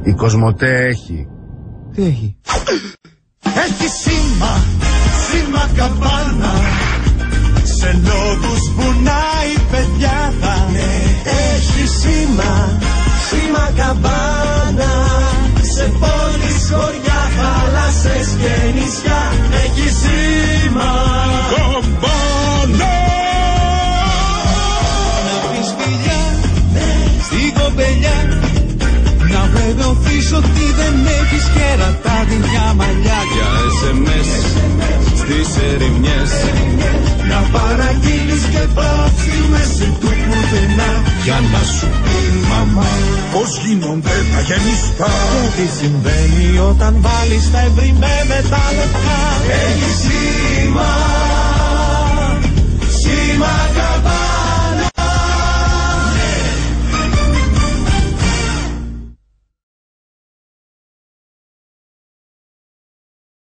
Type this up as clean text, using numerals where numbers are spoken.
Η Κοσμοτέ έχει. Τι έχει? Έχει σήμα καμπάνα. Σε λόγους πουνάει παιδιάδα. Ναι, έχει σήμα καμπάνα. Σε πόλεις, χωριά, θάλασσες και νησιά. Έχει σήμα καμπάνα. Να πεις φιλιά στην κοπελιά, να βεβαιωθείς ότι δεν έχεις κερατάδι για μαλλιά. Για SMS στις ερημιές, να παραγγείλεις και πάψει μέση του πουθενά. Για να σου πει μαμά πως γίνονται τα γεννηστά. Και τι συμβαίνει όταν βάλεις τα ευρυμέ με τα λεπτά.